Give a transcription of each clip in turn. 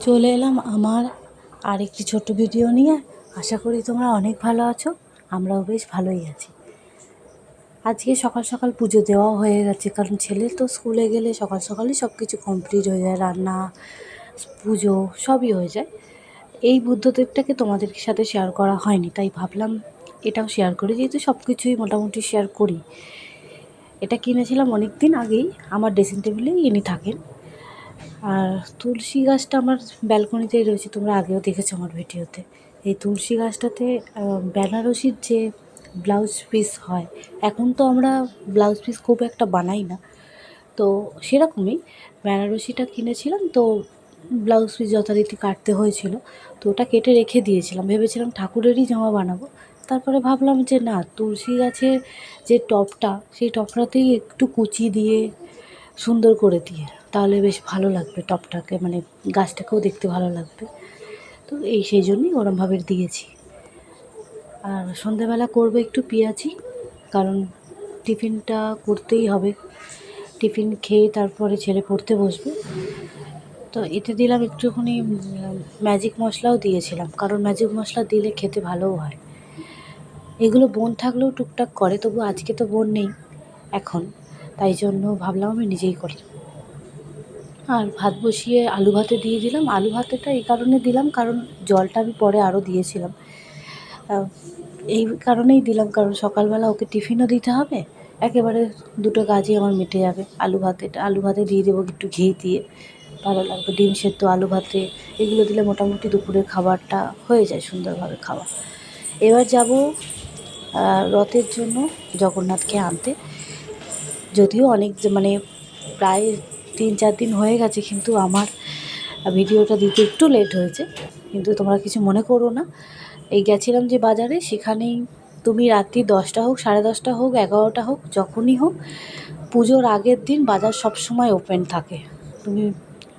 চলে এলাম আমার আরেকটি ছোট্ট ভিডিও নিয়ে। আশা করি তোমরা অনেক ভালো আছো, আমরাও বেশ ভালোই আছি। আজকে সকাল সকাল পুজো দেওয়াও হয়ে গেছে, কারণ ছেলে তো স্কুলে গেলে সকাল সকালই সব কিছু কমপ্লিট হয়ে যায়, রান্না পুজো সবই হয়ে যায়। এই বুদ্ধদেবটাকে তোমাদের সাথে শেয়ার করা হয়নি, তাই ভাবলাম এটাও শেয়ার করি, যেহেতু সব কিছুই মোটামুটি শেয়ার করি। এটা কিনেছিলাম অনেক দিন আগেই, আমার ড্রেসিং টেবিলেই ইনি থাকেন। আর তুলসী গাছটা আমার ব্যালকনিতেই রয়েছে, তোমরা আগেও দেখেছো আমার ভিডিওতে। এই তুলসী গাছটাতে বেনারসির যে ব্লাউজ পিস হয়, এখন তো আমরা ব্লাউজ পিস খুব একটা বানাই না, তো সেরকমই বেনারসিটা কিনেছিলাম। তো ব্লাউজ পিস যথারীতি কাটতে হয়েছিল, তো ওটা কেটে রেখে দিয়েছিলাম, ভেবেছিলাম ঠাকুরেরই জামা বানাবো। তারপরে ভাবলাম যে না, তুলসী গাছের যে টপটা, সেই টপটাতেই একটু কুচি দিয়ে সুন্দর করে দিয়ে তাহলে বেশ ভালো লাগবে, টপটাকে মানে গাছটাকেও দেখতে ভালো লাগবে। তো সেই জন্যই ওরমভাবে দিয়েছি। আর সন্ধেবেলা করবো একটু পেঁয়াজি, কারণ টিফিনটা করতেই হবে। টিফিন খেয়ে তারপরে ছেলে পড়তে বসবে। তো এতে দিলাম একটুখানি ম্যাজিক মশলাও দিয়েছিলাম, কারণ ম্যাজিক মশলা দিলে খেতে ভালোও হয়। এগুলো বোন থাকলেও টুকটাক করে, তবু আজকে তো বোন নেই এখন, তাই জন্য ভাবলাম আমি নিজেই করি। আর ভাত বসিয়ে আলু ভাতে দিয়ে দিলাম। আলু ভাতেটা এই কারণে দিলাম, কারণ জলটা আমি পরে আরও দিয়েছিলাম। এই কারণেই দিলাম, কারণ সকালবেলা ওকে টিফিনও দিতে হবে, একেবারে দুটো কাজই আমার মিটে যাবে। আলু ভাতে দিয়ে দেবো একটু ঘি দিয়ে, ভালো লাগবে। ডিম সেদ্ধ, আলু ভাতে এগুলো দিলে মোটামুটি দুপুরের খাবারটা হয়ে যায় সুন্দরভাবে খাওয়া। এবার যাব রথের জন্য জগন্নাথকে আনতে। যদিও অনেক মানে প্রায় 3-4 দিন হয়ে গেছে, কিন্তু আমার ভিডিওটা দিতে একটু লেট হয়েছে, কিন্তু তোমরা কিছু মনে করো না। এই গেছিলাম যে বাজারে, সেখানেই তুমি রাত্রি 10টা হোক, 10:30 হোক, 11টা হোক, যখনই হোক, পুজোর আগের দিন বাজার সব সময় ওপেন থাকে, তুমি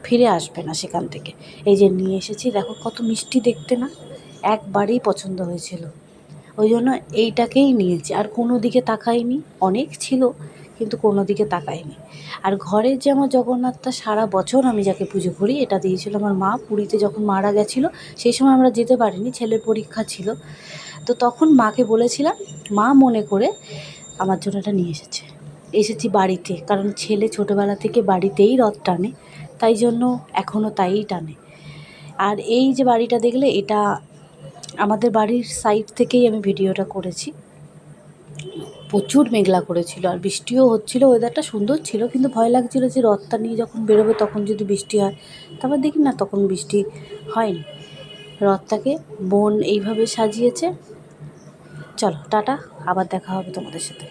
ফিরে আসবে না সেখান থেকে। এই যে নিয়ে এসেছি, দেখো কত মিষ্টি দেখতে না, একবারেই পছন্দ হয়েছিল, ওই জন্য এইটাকেই নিয়েছি। আর কোনো দিকে তাকাইনি, অনেক ছিল কিন্তু কোনো দিকে তাকাইনি। আর ঘরের যে আমার জগন্নাথটা সারা বছর আমি যাকে পুজো করি, এটা দিয়েছিল আমার মা পুরীতে যখন মারা গেছিলো। সেই সময় আমরা যেতে পারিনি, ছেলের পরীক্ষা ছিল, তো তখন মাকে বলেছিলাম, মা মনে করে আমার জন্য এটা নিয়ে এসেছি বাড়িতে, কারণ ছেলে ছোটোবেলা থেকে বাড়িতেই রথ টানে, তাই জন্য এখনও তাইই টানে। আর এই যে বাড়িটা দেখলে, এটা আমাদের বাড়ির সাইড থেকেই আমি ভিডিওটা করেছি। প্রচুর মেঘলা করেছিল আর বৃষ্টিও হচ্ছিল, ওয়েদারটা সুন্দর ছিল, কিন্তু ভয় লাগছিল যে রথটা নিয়ে যখন বেরোবে তখন যদি বৃষ্টি হয়। তারপর দেখি না, তখন বৃষ্টি হয়নি। রথটাকে বোন এইভাবে সাজিয়েছে। চলো টাটা, আবার দেখা হবে তোমাদের সাথে।